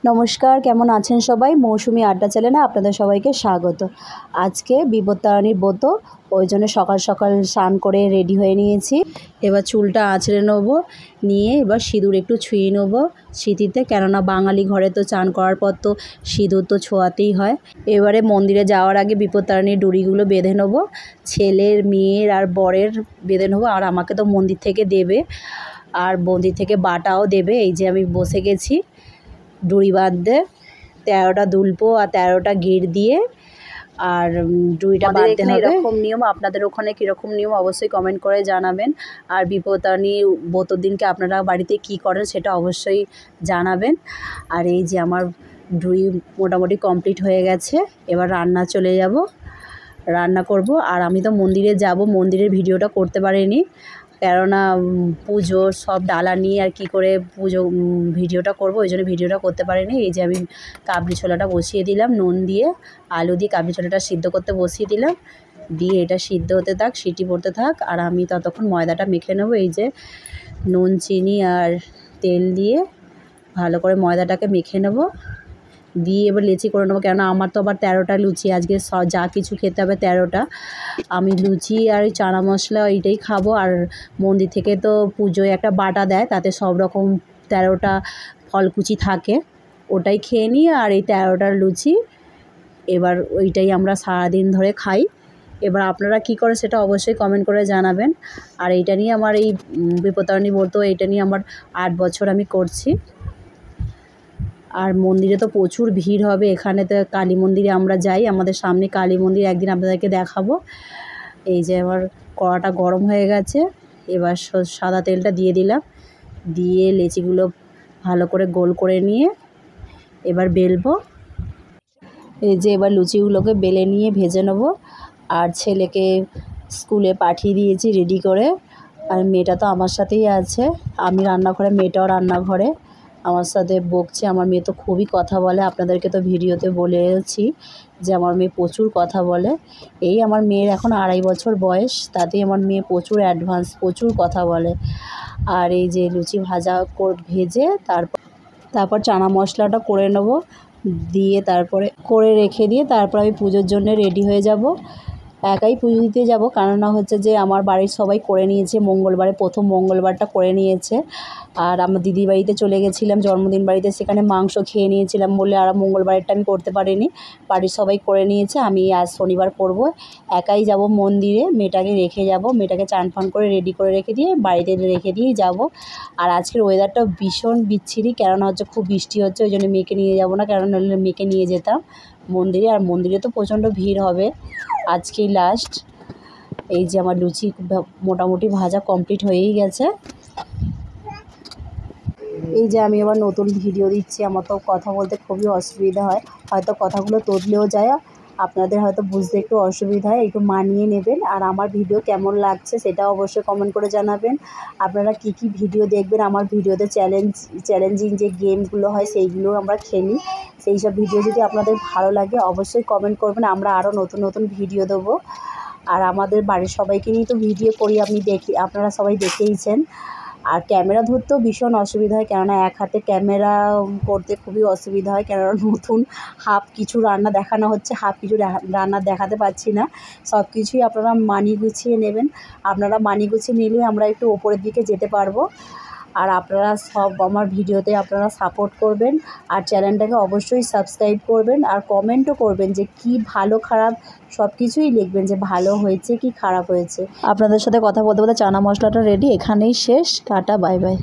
নমস্কার, কেমন আছেন সবাই? মৌসুমি আড্ডা চ্যানেলে আপনাদের সবাইকে স্বাগত। আজকে বিপত্তারিণীর ব্রত, ওই জন্য সকাল সকাল স্নান করে রেডি হয়ে নিয়েছি। এবার চুলটা আঁচড়ে নেবো, নিয়ে এবার সিঁদুর একটু ছুঁয়ে নেবো সিঁথিতে, কেননা বাঙালি ঘরে তো চান করার পর তো সিঁদুর তো ছোঁয়াতেই হয়। এবারে মন্দিরে যাওয়ার আগে বিপত্তারিণীর ডুরিগুলো বেঁধে নেবো, ছেলের, মেয়ের আর বরের বেঁধে নেবো। আর আমাকে তো মন্দির থেকে দেবে, আর মন্দির থেকে বাটাও দেবে। এই যে আমি বসে গেছি ডুরি বাঁধতে, 13টা দুলপো আর 13টা গির দিয়ে আর ডুরিটা বাঁধতে হবে। এরকম নিয়ম, আপনাদের ওখানে কীরকম নিয়ম অবশ্যই কমেন্ট করে জানাবেন। আর বিপত্তারিণী ব্রতর দিনকে আপনারা বাড়িতে কি করেন সেটা অবশ্যই জানাবেন। আর এই যে আমার ডুরি মোটামুটি কমপ্লিট হয়ে গেছে, এবার রান্না চলে যাব, রান্না করব। আর আমি তো মন্দিরে যাব, মন্দিরের ভিডিওটা করতে পারিনি, কেননা পুজো সব ডালা নিয়ে আর কি করে পুজো ভিডিওটা করব, ওই জন্য ভিডিওটা করতে পারিনি। এই যে আমি কাবলি ছোলাটা বসিয়ে দিলাম, নুন দিয়ে আলু দিয়ে কাবলি ছোলাটা সিদ্ধ করতে বসিয়ে দিলাম, দিয়ে এটা সিদ্ধ হতে থাক, সিটি পড়তে থাক, আর আমি ততক্ষণ ময়দাটা মেখে নেব। এই যে নুন, চিনি আর তেল দিয়ে ভালো করে ময়দাটাকে মেখে নেব, দিয়ে এবার লেচি করে নেবো। কেননা আমার তো আবার 13টা লুচি, আজকে যা কিছু খেতে হবে 13টা। আমি লুচি আর চানা মশলা এইটাই খাবো। আর মন্দির থেকে তো পুজোয় একটা বাটা দেয়, তাতে সব রকম 13টা ফলকুচি থাকে, ওটাই খেয়ে নিই। আর এই 13টার লুচি এবার ওইটাই আমরা সারাদিন ধরে খাই। এবার আপনারা কি করেন সেটা অবশ্যই কমেন্ট করে জানাবেন। আর এইটা নিয়ে আমার এই বিপত্তারিণী ব্রত, এইটা নিয়ে আমার 8 বছর আমি করছি। আর মন্দিরে তো প্রচুর ভিড় হবে, এখানে তো কালী মন্দিরে আমরা যাই, আমাদের সামনে কালী মন্দির, একদিন আপনাদেরকে দেখাবো। এই যে আমার কড়াটা গরম হয়ে গেছে, এবার সাদা তেলটা দিয়ে দিলাম, দিয়ে লেচিগুলো ভালো করে গোল করে নিয়ে এবার বেলবো। এই যে এবার লুচিগুলোকে বেলে নিয়ে ভেজে নেব। আর ছেলেকে স্কুলে পাঠিয়ে দিয়েছি রেডি করে, আর মেয়েটা তো আমার সাথেই আছে, আমি রান্নাঘরে, মেয়েটাও রান্নাঘরে আমার সাথে বকছে। আমার মেয়ে তো খুবই কথা বলে, আপনাদেরকে তো ভিডিওতে বলেছি যে আমার মেয়ে প্রচুর কথা বলে। এই আমার মেয়ের এখন 2.5 বছর বয়স, তাতেই আমার মেয়ে প্রচুর অ্যাডভান্স, প্রচুর কথা বলে। আর এই যে লুচি ভেজে তারপর চানা মশলাটা করে নেব, দিয়ে তারপরে করে রেখে দিয়ে তারপর আমি পুজোর জন্য রেডি হয়ে যাব। একাই পুজো দিতে যাব, কেননা হচ্ছে যে আমার বাড়ির সবাই করে নিয়েছে, মঙ্গলবারে প্রথম মঙ্গলবারটা করে নিয়েছে। আর আমার দিদির বাড়িতে চলে গেছিলাম জন্মদিন বাড়িতে, সেখানে মাংস খেয়ে নিয়েছিলাম বলে আর মঙ্গলবারেরটা আমি করতে পারিনি, বাড়ির সবাই করে নিয়েছে। আমি আজ শনিবার করব, একাই যাব মন্দিরে, মেয়েটাকে রেখে যাব, মেয়েটাকে চান ফান করে রেডি করে রেখে দিয়ে বাড়িতে রেখে দিয়েই যাব। আর আজকের ওয়েদারটা ভীষণ বিচ্ছিরি, কেননা হচ্ছে খুব বৃষ্টি হচ্ছে, ওই জন্য মেয়েকে নিয়ে যাব না, কেননা নইলে মেয়েকে নিয়ে যেতাম মন্দিরে। আর মন্দিরে তো প্রচণ্ড ভিড় হবে, আজকেই লাস্ট। এই যে আমার লুচি মোটামুটি ভাজা কমপ্লিট হয়েই গেছে। এই যে আমি আবার নতুন ভিডিও দিচ্ছি, আমার তো কথা বলতে খুবই অসুবিধা হয়, হয়তো কথাগুলো তদলেও যায়, আপনাদের হয়তো বুঝতে একটু অসুবিধা হয়, একটু মানিয়ে নেবেন। আর আমার ভিডিও কেমন লাগছে সেটা অবশ্যই কমেন্ট করে জানাবেন। আপনারা কি কি ভিডিও দেখবেন, আমার ভিডিওতে চ্যালেঞ্জিং যে গেমগুলো হয় সেইগুলো আমরা খেলি, সেই সব ভিডিও যদি আপনাদের ভালো লাগে অবশ্যই কমেন্ট করবেন, আমরা আরও নতুন নতুন ভিডিও দেবো। আর আমাদের বাড়ির সবাইকে নিয়ে তো ভিডিও করি, আপনারা সবাই দেখেইছেন। আর ক্যামেরা ধরতেও ভীষণ অসুবিধা হয়, কেননা এক হাতে ক্যামেরা করতে খুবই অসুবিধা হয়, কেননা নতুন হাফ কিছু রান্না দেখানো হচ্ছে, হাফ কিছু রান্না দেখাতে পারছি না। সব কিছুই আপনারা মানিয়ে গুছিয়ে নেবেন, আপনারা মানিয়ে গুছিয়ে নিলে আমরা একটু ওপরের দিকে যেতে পারবো। আর আপনারা সব আমার ভিডিওতে আপনারা সাপোর্ট করবেন, আর চ্যানেলটাকে অবশ্যই সাবস্ক্রাইব করবেন, আর কমেন্টও করবেন যে কি ভালো খারাপ সব কিছুই লিখবেন, যে ভালো হয়েছে কি খারাপ হয়েছে। আপনাদের সাথে কথা বলতে বলতে চানা মশলাটা রেডি, এখানেই শেষ, টাটা, বাই বাই।